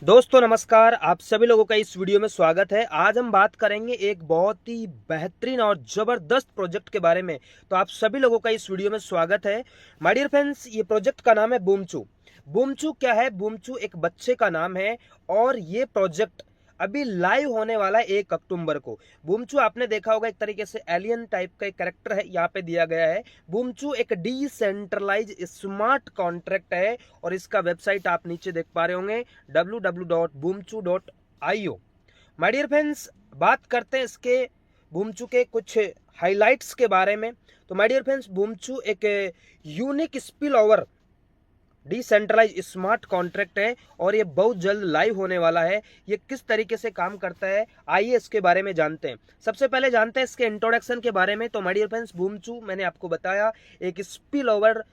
दोस्तों नमस्कार, आप सभी लोगों का इस वीडियो में स्वागत है। आज हम बात करेंगे एक बहुत ही बेहतरीन और ज़बरदस्त प्रोजेक्ट के बारे में। तो आप सभी लोगों का इस वीडियो में स्वागत है। माय डियर फ्रेंड्स, ये प्रोजेक्ट का नाम है बूमचू। बूमचू क्या है? बूमचू एक बच्चे का नाम है और ये प्रोजेक्ट अभी लाइव होने वाला है 1 अक्टूबर को। बूमचू आपने देखा होगा, एक तरीके से एलियन टाइप का एक कैरेक्टर है, यहाँ पे दिया गया है। बूमचू एक डिसेंट्रलाइज स्मार्ट कॉन्ट्रैक्ट है और इसका वेबसाइट आप नीचे देख पा रहे होंगे www.boomchu.io। माय डियर फ्रेंड्स, बात करते हैं इसके बूमचू के कुछ हाइलाइट्स के बारे में। तो माय डियर फ्रेंड्स, बूमचू एक unique spill over decentralize smart contract है और ये बहुत जल्द लाइव होने वाला है। ये किस तरीके से काम करता है, आइए इसके बारे में जानते हैं। सबसे पहले जानते हैं इसके इंट्रोडक्शन के बारे में। तो माय डियर फ्रेंड्स, बूमचू मैंने आपको बताया एक spill over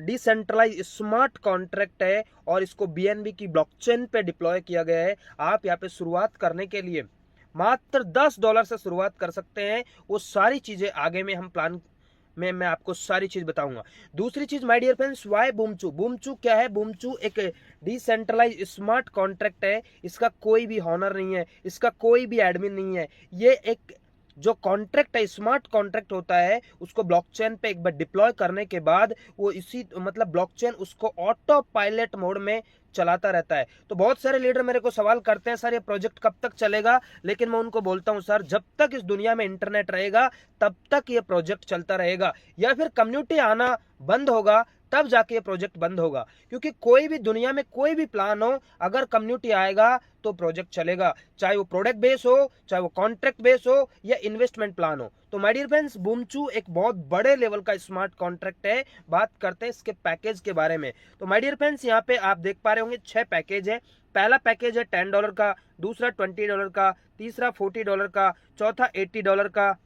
decentralize smart contract है और इसको बीएनबी की ब्लॉकचेन पे डिप्लॉय किया गया है। आप यहाँ पे शुरुआत करने के लिए मात्र $10 से शुरुआत कर सकते हैं। वो सारी चीजें आगे में हम प्लान में मैं आपको सारी चीज बताऊंगा। दूसरी चीज माय डियर फ्रेंड्स, वाई बूमचू? बूमचू क्या है? बूमचू एक डिसेंट्रलाइज स्मार्ट कॉन्ट्रैक्ट है। इसका कोई भी हॉनर नहीं है, इसका कोई भी एडमिन नहीं है। ये एक जो कॉन्ट्रैक्ट है, स्मार्ट कॉन्ट्रैक्ट होता है, उसको ब्लॉकचेन पे एक बार डिप्लॉय करने के बाद वो इसी मतलब ब्लॉकचेन उसको ऑटो पायलट मोड में चलाता रहता है। तो बहुत सारे लीडर मेरे को सवाल करते हैं, सर ये प्रोजेक्ट कब तक चलेगा? लेकिन मैं उनको बोलता हूं, सर जब तक इस दुनिया में इंटरनेट रहेगा तब तक ये प्रोजेक्ट चलता रहेगा, या फिर कम्युनिटी आना बंद होगा तब जाके ये प्रोजेक्ट बंद होगा। क्योंकि कोई भी दुनिया में कोई भी प्लान हो, अगर कम्युनिटी आएगा तो प्रोजेक्ट चलेगा, चाहे वो प्रोडक्ट बेस हो, चाहे वो कॉन्ट्रैक्ट बेस हो या इन्वेस्टमेंट प्लान हो। तो माय डियर फ्रेंड्स, बूमचू एक बहुत बड़े लेवल का स्मार्ट कॉन्ट्रैक्ट है। बात करते हैं इसके पैकेज के बारे में। तो माय डियर फ्रेंड्स, यहाँ पे आप देख पा रहे होंगे 6 पैकेज है। पहला पैकेज है $10 का, दूसरा $20 का, तीसरा $40 का, चौथा $80 का।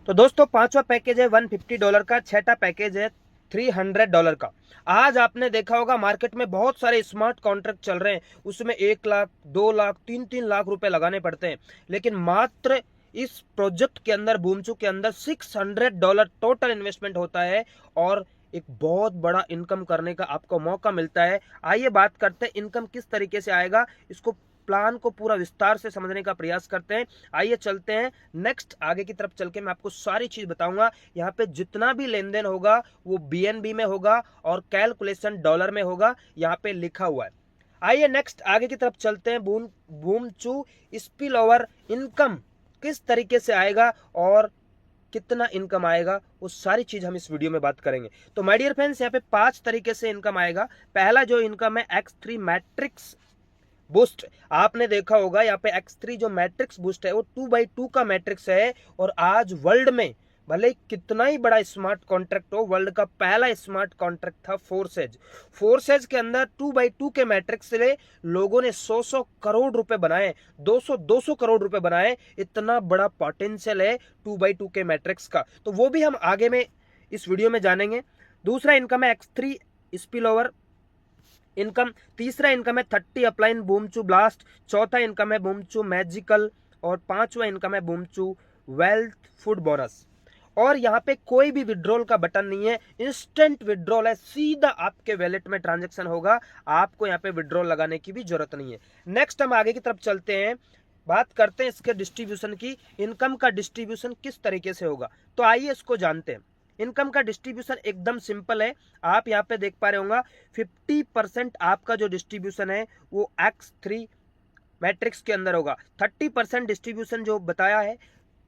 तो दोस्तों पांचवा पैकेज है $150 का, छठा पैकेज है $300 का। आज आपने देखा होगा मार्केट में बहुत सारे स्मार्ट कॉन्ट्रैक्ट चल रहे हैं, उसमें 1 लाख, 2 लाख, 3-3 लाख रुपए लगाने पड़ते हैं। लेकिन मात्र इस प्रोजेक्ट के अंदर, बूमचू के अंदर $600 टोटल इन्वेस्टमेंट होता है और एक बहुत बड़ा इनकम करने का आपको मौका मिलता है। आइए बात करते हैं इनकम किस तरीके से आएगा, इसको प्लान को पूरा विस्तार से समझने का प्रयास करते हैं। आइए चलते हैं नेक्स्ट, आगे की तरफ चल के मैं आपको सारी चीज बताऊंगा। यहाँ पे जितना भी लेन देन होगा वो बीएनबी में होगा और कैलकुलेशन डॉलर में होगा, यहाँ पे लिखा हुआ है। आइए नेक्स्ट आगे की तरफ चलते हैं। बूमचू स्पिल ओवर इनकम किस तरीके से आएगा और कितना इनकम आएगा, वो सारी चीज हम इस वीडियो में बात करेंगे। तो माय डियर फ्रेंड्स, यहाँ पे 5 तरीके से इनकम आएगा। पहला जो इनकम है X3 मैट्रिक्स बूस्ट। आपने देखा होगा यहाँ पे X3 जो मैट्रिक्स बूस्ट है वो 2x2 का मैट्रिक्स है और आज वर्ल्ड में भले कितना ही बड़ा स्मार्ट कॉन्ट्रैक्ट हो, वर्ल्ड का पहला स्मार्ट कॉन्ट्रैक्ट था फोर्सेज। फोर्सेज के अंदर 2x2 के मैट्रिक्स से लोगों ने 100 करोड़ रुपए बनाए, 200 करोड़ रुपए बनाए। इतना बड़ा पोटेंशियल है 2x2 के मैट्रिक्स का, तो वो भी हम आगे में इस वीडियो में जानेंगे। दूसरा इनकम है X3 स्पिल ओवर इनकम। तीसरा इनकम है 30 अपलाइन बूमचू ब्लास्ट। चौथा इनकम है बूमचू मैजिकल और पांचवा इनकम है बूमचू वेल्थ फूड बोनस। और यहाँ पे कोई भी विड्रॉल का बटन नहीं है, इंस्टेंट विड्रॉल है, सीधा आपके वैलेट में ट्रांजैक्शन होगा, आपको यहाँ पे विड्रॉल लगाने की भी जरूरत नहीं है। नेक्स्ट हम आगे की तरफ चलते हैं, बात करते हैं इसके डिस्ट्रीब्यूशन की। इनकम का डिस्ट्रीब्यूशन किस तरीके से होगा, तो आइए इसको जानते हैं। इनकम का डिस्ट्रीब्यूशन एकदम सिंपल है। आप यहाँ पे देख पा रहे होंगे 50% आपका जो डिस्ट्रीब्यूशन है वो X3 मैट्रिक्स के अंदर होगा। 30% डिस्ट्रीब्यूशन जो बताया है,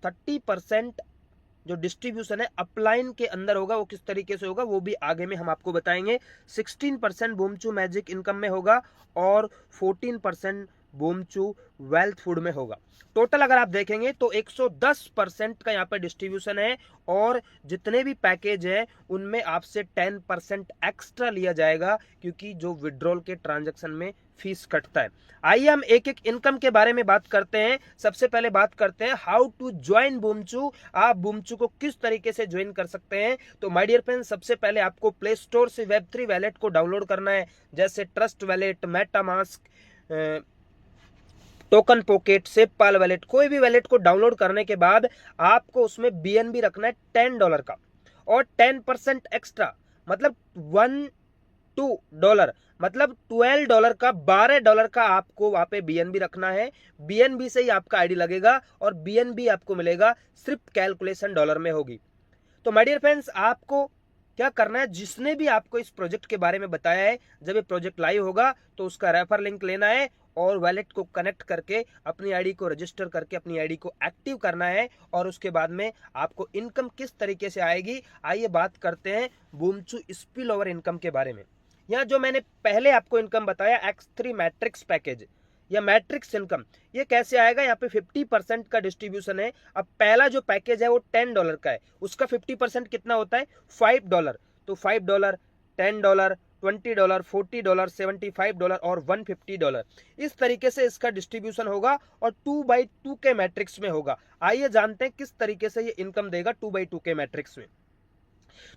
30% जो डिस्ट्रीब्यूशन है अपलाइन के अंदर होगा। वो किस तरीके से होगा वो भी आगे में हम आपको बताएंगे। 16% बूमचू मैजिक इनकम में होगा और 14% बूमचू वेल्थ फूड में होगा। टोटल अगर आप देखेंगे तो 110% का यहाँ पे डिस्ट्रीब्यूशन है और जितने भी पैकेज है उनमें आपसे 10% एक्स्ट्रा लिया जाएगा, क्योंकि जो विड्रॉल के ट्रांजैक्शन में फीस कटता है। आइए हम एक एक इनकम के बारे में बात करते हैं। सबसे पहले बात करते हैं हाउ टू ज्वाइन बूमचू। आप बूमचू को किस तरीके से ज्वाइन कर सकते हैं। तो माय डियर फ्रेंड्स, सबसे पहले आपको प्ले स्टोर से Web3 वैलेट को डाउनलोड करना है, जैसे trust wallet, MetaMask, token pocket, SafePal wallet. कोई भी वैलेट को डाउनलोड करने के बाद आपको उसमें BNB रखना है $10 का और 10% एक्स्ट्रा, मतलब $2, मतलब $12 का, $12 का आपको वहां पे बीएनबी रखना है। बीएनबी से ही आपका आईडी लगेगा और बीएनबी आपको मिलेगा, सिर्फ कैलकुलेशन डॉलर में होगी। तो माय डियर फ्रेंड्स, आपको क्या करना है, जिसने भी आपको इस प्रोजेक्ट के बारे में बताया है, जब ये प्रोजेक्ट लाइव होगा तो उसका रेफर लिंक लेना है और वैलेट को कनेक्ट करके अपनी आईडी को रजिस्टर करके अपनी आईडी को एक्टिव करना है। और उसके बाद में आपको इनकम किस तरीके से आएगी, आइए बात करते हैं बूमचू स्पिल ओवर इनकम के बारे में। यहाँ जो मैंने पहले आपको इनकम बताया X3 मैट्रिक्स पैकेज या मैट्रिक्स इनकम, ये कैसे आएगा, यहाँ पे 50% का डिस्ट्रीब्यूशन है। अब पहला जो पैकेज है वो $10 का है, उसका 50% कितना होता है, $5। तो $5, $10, $20, $40, $75 और $150, इस तरीके से इसका डिस्ट्रीब्यूशन होगा और 2x2 के मैट्रिक्स में होगा। आइए जानते हैं किस तरीके से ये इनकम देगा 2x2 के मैट्रिक्स में।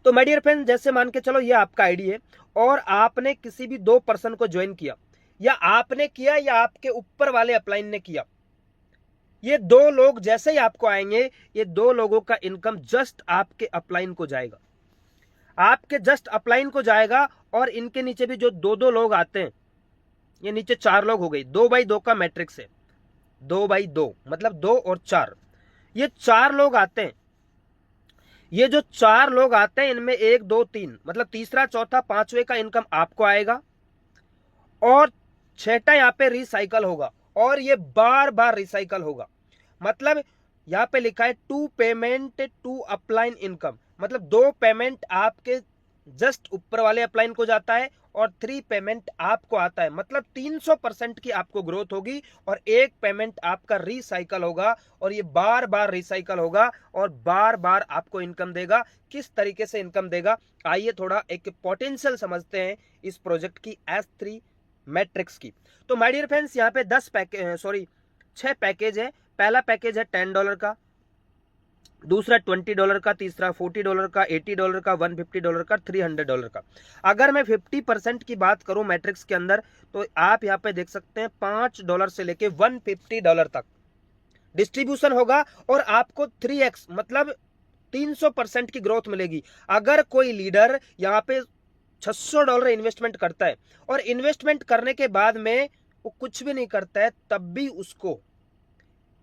तो माय डियर फ्रेंड, जैसे मान के चलो ये आपका आईडी है और आपने किसी भी 2 पर्सन को ज्वाइन किया, या आपने किया या आपके ऊपर वाले अपलाइन ने किया। ये 2 लोग जैसे ही आपको आएंगे, ये 2 लोगों का इनकम जस्ट आपके अपलाइन को जाएगा, आपके जस्ट अपलाइन को जाएगा। और इनके नीचे भी जो 2-2 लोग आते हैं, ये नीचे 4 लोग हो गई, 2x2 का मैट्रिक्स है, 2x2 मतलब 2 और 4, ये 4 लोग आते हैं। ये जो 4 लोग आते हैं, इनमें 1 2 3 मतलब तीसरा चौथा पांचवे का इनकम आपको आएगा और छठा यहाँ पे रिसाइकल होगा और ये बार बार रिसाइकल होगा। मतलब यहाँ पे लिखा है 2 पेमेंट टू अपलाइन इनकम, मतलब 2 पेमेंट आपके जस्ट ऊपर वाले अपलाइन को जाता है और 3 पेमेंट आपको आता है। मतलब 300% की आपको ग्रोथ होगी और 1 पेमेंट आपका रिसाइकल होगा और ये बार बार रिसाइकल होगा और बार बार आपको इनकम देगा। किस तरीके से इनकम देगा, आइए थोड़ा एक पोटेंशियल समझते हैं इस प्रोजेक्ट की S3 मैट्रिक्स की। तो माय डियर फ्रेंड्स, यहाँ पे 6 पैकेज है। पहला पैकेज है $10 का, दूसरा $20 का, तीसरा $40 का, $80 का, $150 का, $300 का। अगर मैं 50% की बात करूं मैट्रिक्स के अंदर, तो आप यहाँ पे देख सकते हैं $5 से लेके $150 तक डिस्ट्रीब्यूशन होगा और आपको 3x मतलब 300% की ग्रोथ मिलेगी। अगर कोई लीडर यहाँ पे $600 इन्वेस्टमेंट करता है और इन्वेस्टमेंट करने के बाद में वो कुछ भी नहीं करता है, तब भी उसको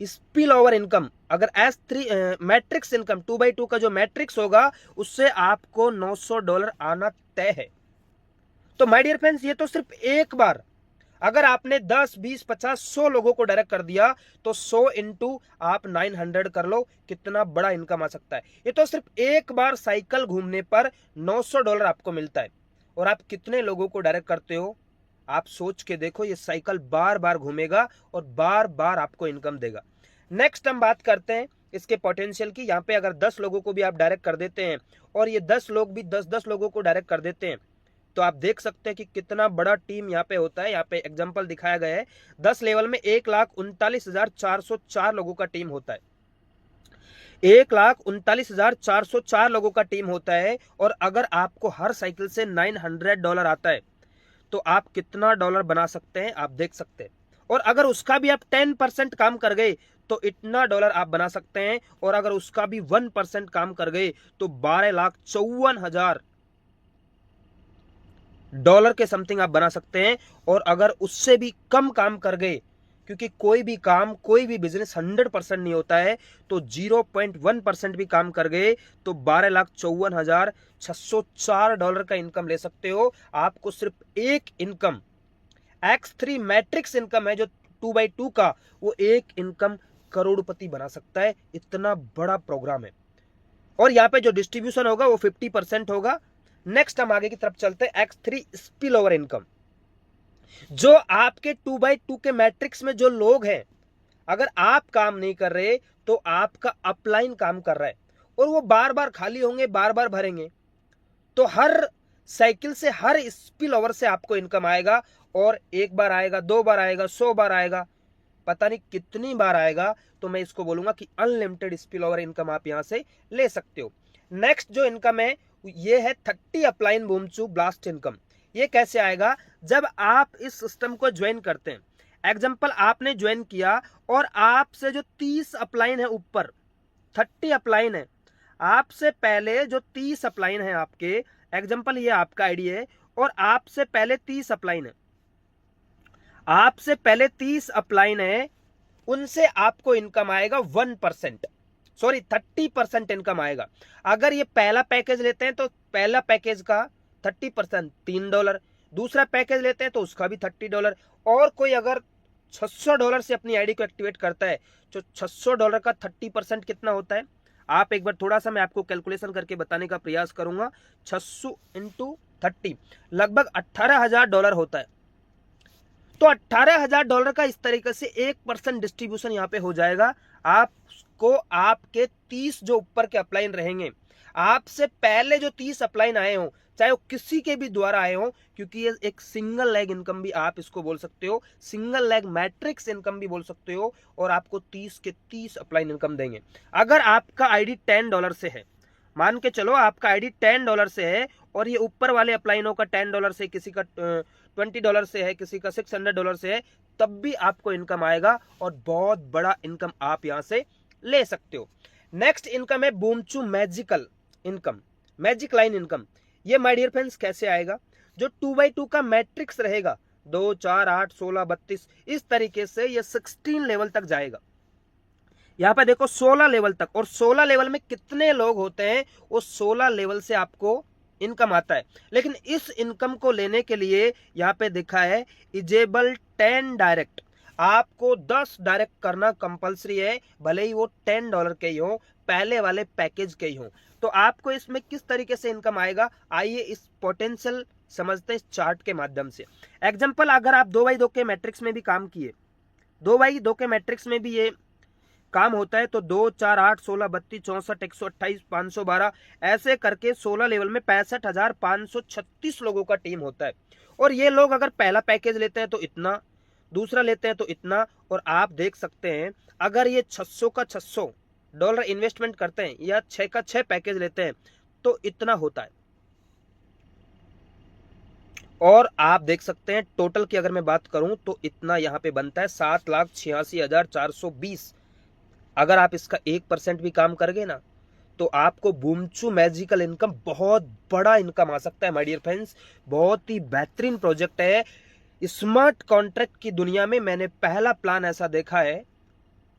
स्पिल ओवर इनकम, अगर S3 मैट्रिक्स इनकम 2x2 का जो मैट्रिक्स होगा, उससे आपको $900 आना तय है। तो माय डियर फ्रेंड्स, ये तो सिर्फ एक बार, अगर आपने 10 20 50 100 लोगों को डायरेक्ट कर दिया तो 100 इंटू आप 900 कर लो, कितना बड़ा इनकम आ सकता है। ये तो सिर्फ एक बार साइकिल घूमने पर $900 आपको मिलता है। और आप कितने लोगों को डायरेक्ट करते हो, आप सोच के देखो, ये साइकिल बार बार घूमेगा और बार बार आपको इनकम देगा। नेक्स्ट हम बात करते हैं इसके पोटेंशियल की। यहाँ पे अगर 10 लोगों को भी आप डायरेक्ट कर देते हैं और ये 10 लोग भी 10-10 लोगों को डायरेक्ट कर देते हैं, तो आप देख सकते हैं कि कितना बड़ा टीम यहाँ पे होता है। यहाँ पे एग्जांपल दिखाया गया है, 10 लेवल में 1,39,404 लोगों का टीम होता है। 1,39,404 लोगों का टीम होता है। और अगर आपको हर साइकिल से $900 आता है, तो आप कितना डॉलर बना सकते हैं, आप देख सकते हैं। और अगर उसका भी आप 10% काम कर गए तो इतना डॉलर आप बना सकते हैं। और अगर उसका भी 1% काम कर गए तो $12,54,000 के समथिंग आप बना सकते हैं। और अगर उससे भी कम काम कर गए, क्योंकि कोई भी काम, कोई भी बिजनेस 100% नहीं होता है, तो 0.1% भी काम कर गए तो $12,54,604 का इनकम ले सकते हो। आपको सिर्फ एक इनकम, X3 मैट्रिक्स इनकम है जो 2x2 का, वो एक इनकम करोड़पति बना सकता है। इतना बड़ा प्रोग्राम है। और यहाँ पे जो डिस्ट्रीब्यूशन होगा वो 50% होगा। नेक्स्ट हम आगे की तरफ चलते हैं, X3 स्पिल ओवर इनकम। जो आपके 2x2 के मैट्रिक्स में जो लोग हैं, अगर आप काम नहीं कर रहे तो आपका अपलाइन काम कर रहा है और वो बार बार खाली होंगे, बार बार भरेंगे, तो हर साइकिल से, हर स्पिल ओवर से आपको इनकम आएगा। और एक बार आएगा, 2 बार आएगा, 100 बार आएगा, पता नहीं कितनी बार आएगा। तो मैं इसको बोलूंगा कि अनलिमिटेड स्पिल ओवर इनकम आप यहां से ले सकते हो। नेक्स्ट जो इनकम है ये है 30 अपलाइन बूमचू ब्लास्ट इनकम। ये कैसे आएगा, जब आप इस सिस्टम को ज्वाइन करते हैं। एग्जांपल, आपने ज्वाइन किया और आपसे जो 30 अपलाइन है, ऊपर 30 अपलाइन है, आपसे पहले जो 30 अपलाइन है आपके, एग्जांपल ये आपका आईडी है और आपसे पहले 30 अपलाइन है, आपसे पहले 30 अपलाइन है, उनसे आपको इनकम आएगा 1%, सॉरी 30% इनकम आएगा। अगर ये पहला पैकेज लेते हैं तो पहला पैकेज का 30% $3, दूसरा पैकेज लेते हैं तो उसका भी $30, और कोई अगर $600 से अपनी आईडी को एक्टिवेट करता है तो $600 का 30% कितना होता है, आप एक बार थोड़ा सा मैं आपको कैलकुलेशन करके बताने का प्रयास करूंगा। 600 इंटू 30 लगभग $18,000 होता है। तो $18,000 का इस तरीके से 1% डिस्ट्रीब्यूशन यहाँ पे हो जाएगा आपको। आपके 30 जो ऊपर के अपलाइन रहेंगे, आपसे पहले जो 30 अपलाइन आए हो, चाहे वो किसी के भी द्वारा आए हो, क्योंकि ये एक सिंगल लेग इनकम भी आप इसको बोल सकते हो, सिंगल लेग मैट्रिक्स इनकम भी बोल सकते हो, और आपको 30 के 30 अपलाइन इनकम देंगे। अगर आपका आईडी $10 से है, मान के चलो आपका आईडी $10 से है, और ये ऊपर वाले अपलाइनों का $10 से, किसी का $20 से है, किसी का $600 से है, तब भी आपको इनकम आएगा, और बहुत बड़ा इनकम आप यहां से ले सकते हो। नेक्स्ट इनकम है बूमचू magical income, magic line income. ये माय डियर फ्रेंड्स कैसे आएगा, जो 2x2 का मैट्रिक्स रहेगा, 2, 4, 8, 16, 32, इस तरीके से ये 16 लेवल तक जाएगा। यहाँ पे देखो 16 लेवल तक, और 16 लेवल में कितने लोग होते हैं, वो 16 लेवल से आपको इनकम आता है। लेकिन इस इनकम को लेने के लिए यहाँ पे दिखा है इजेबल 10 डायरेक्ट, आपको 10 डायरेक्ट करना कंपलसरी है, भले ही वो $10 के ही हो, पहले वाले पैकेज के ही हो। तो आपको इसमें किस तरीके से इनकम आएगा, आइए इस पोटेंशियल समझते हैं इस चार्ट के माध्यम से। एग्जाम्पल, अगर आप 2x2 के मैट्रिक्स में भी काम किए, 2x2 के मैट्रिक्स में भी ये काम होता है, तो 2, 4, 8, 16, 32, 64, 128, 512 ऐसे करके 16 लेवल में 65,536 लोगों का टीम होता है। और ये लोग अगर पहला पैकेज लेते हैं तो इतना, दूसरा लेते हैं तो इतना, और आप देख सकते हैं अगर ये 600 का $600 इन्वेस्टमेंट करते हैं, या 6 का 6 पैकेज लेते हैं तो इतना होता है। और आप देख सकते हैं टोटल की अगर मैं बात करूं तो इतना यहाँ पे बनता है 7,86,420। अगर आप इसका 1% भी काम कर गए ना, तो आपको बूमचू मैजिकल इनकम बहुत बड़ा इनकम आ सकता है माय डियर फ्रेंड्स। बहुत ही बेहतरीन प्रोजेक्ट है। स्मार्ट कॉन्ट्रैक्ट की दुनिया में मैंने पहला प्लान ऐसा देखा है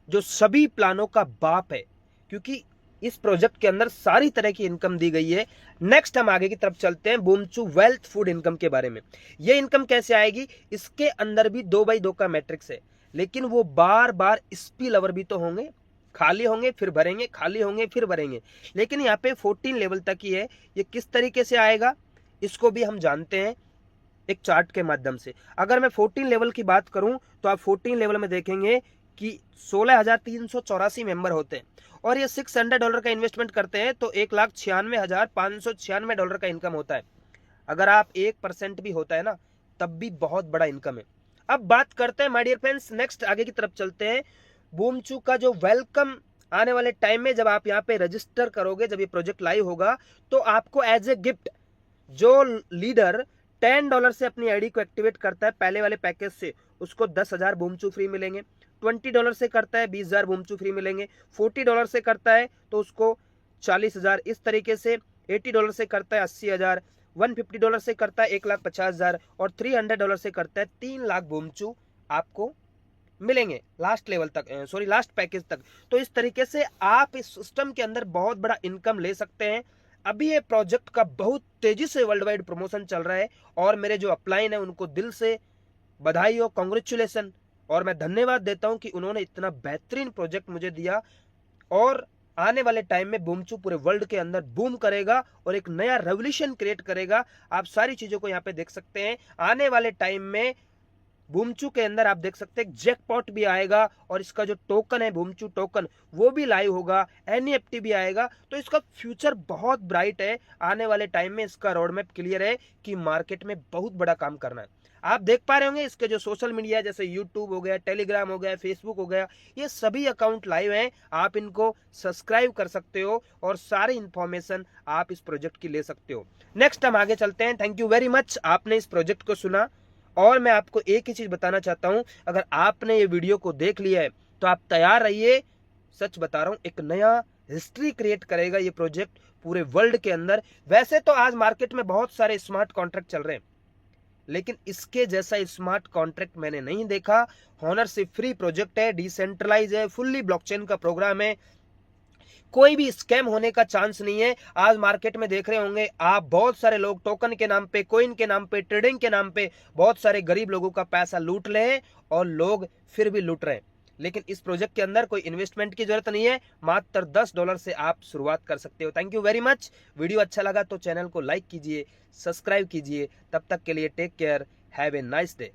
जो सभी प्लानों का बाप है, क्योंकि इस प्रोजेक्ट के अंदर सारी तरह की इनकम दी गई है। नेक्स्ट हम आगे की तरफ चलते हैं, बूमचू वेल्थ फूड इनकम के बारे में। ये इनकम कैसे आएगी, इसके अंदर भी 2x2 का मैट्रिक्स है, लेकिन वो बार बार स्पिल ओवर भी तो होंगे, खाली होंगे फिर भरेंगे, खाली होंगे फिर भरेंगे। लेकिन यहाँ पे 14 लेवल तक ही है। ये किस तरीके से आएगा इसको भी हम जानते हैं एक चार्ट के माध्यम से। अगर मैं 14 लेवल की बात करूं तो आप 14 लेवल में देखेंगे कि 16,384 मेंबर होते हैं, और ये $600 का इन्वेस्टमेंट करते हैं तो $1,96,596 का इनकम होता है। अगर आप 1% भी होता है ना, तब भी बहुत बड़ा इनकम है। अब बात करते हैं माय डियर फ्रेंड्स, नेक्स्ट आगे की तरफ चलते हैं। बूमचू का जो वेलकम आने वाले टाइम में जब आप यहाँ पे रजिस्टर करोगे, जब ये प्रोजेक्ट लाइव होगा, तो आपको एज ए गिफ्ट जो लीडर $10 से अपनी आईडी को एक्टिवेट करता है पहले वाले पैकेज से, उसको 10,000 बूमचू फ्री मिलेंगे। $20 से करता है 20,000 बूमचू फ्री मिलेंगे। $40 से करता है तो उसको 40,000, इस तरीके से $80 से करता है 80,000, $150 से करता है 1,50,000, और $300 से करता है 3 लाख बूमचू आपको मिलेंगे लास्ट लेवल तक, सॉरी लास्ट पैकेज तक। तो इस तरीके से आप इस सिस्टम के अंदर बहुत बड़ा इनकम ले सकते हैं। अभी ये प्रोजेक्ट का बहुत तेजी से वर्ल्ड वाइड प्रमोशन चल रहा है, और मेरे जो अपलाइन है उनको दिल से बधाई हो, कांग्रेचुलेसन, और मैं धन्यवाद देता हूं कि उन्होंने इतना बेहतरीन प्रोजेक्ट मुझे दिया। और आने वाले टाइम में बूमचू पूरे वर्ल्ड के अंदर बूम करेगा और एक नया रेवोल्यूशन क्रिएट करेगा। आप सारी चीजों को यहाँ पे देख सकते हैं। आने वाले टाइम में बूमचू के अंदर आप देख सकते हैं जैकपॉट भी आएगा, और इसका जो टोकन है बूमचू टोकन वो भी लाइव होगा, एनईएफटी भी आएगा। तो इसका फ्यूचर बहुत ब्राइट है। आने वाले टाइम में इसका रोड मैप क्लियर है कि मार्केट में बहुत बड़ा काम करना है। आप देख पा रहे होंगे इसके जो सोशल मीडिया है, जैसे यूट्यूब हो गया, टेलीग्राम हो गया, फेसबुक हो गया, ये सभी अकाउंट लाइव हैं। आप इनको सब्सक्राइब कर सकते हो और सारी इंफॉर्मेशन आप इस प्रोजेक्ट की ले सकते हो। नेक्स्ट हम आगे चलते हैं। थैंक यू वेरी मच, आपने इस प्रोजेक्ट को सुना। और मैं आपको एक ही चीज बताना चाहता हूं, अगर आपने ये वीडियो को देख लिया है तो आप तैयार रहिए। सच बता रहा हूं, एक नया हिस्ट्री क्रिएट करेगा ये प्रोजेक्ट पूरे वर्ल्ड के अंदर। वैसे तो आज मार्केट में बहुत सारे स्मार्ट कॉन्ट्रैक्ट चल रहे हैं, लेकिन इसके जैसा स्मार्ट कॉन्ट्रैक्ट मैंने नहीं देखा। ओनरशिप फ्री प्रोजेक्ट है, डिसेंट्रलाइज है, फुल्ली ब्लॉकचेन का प्रोग्राम है, कोई भी स्कैम होने का चांस नहीं है। आज मार्केट में देख रहे होंगे आप, बहुत सारे लोग टोकन के नाम पे, कोइन के नाम पे, ट्रेडिंग के नाम पे बहुत सारे गरीब लोगों का पैसा लूट रहे हैं और लोग फिर भी लूट रहे हैं। लेकिन इस प्रोजेक्ट के अंदर कोई इन्वेस्टमेंट की जरूरत नहीं है, मात्र $10 से आप शुरुआत कर सकते हो। Thank you very much. Video अच्छा लगा तो चैनल को लाइक कीजिए, सब्सक्राइब कीजिए। तब तक के लिए take care, have a nice day.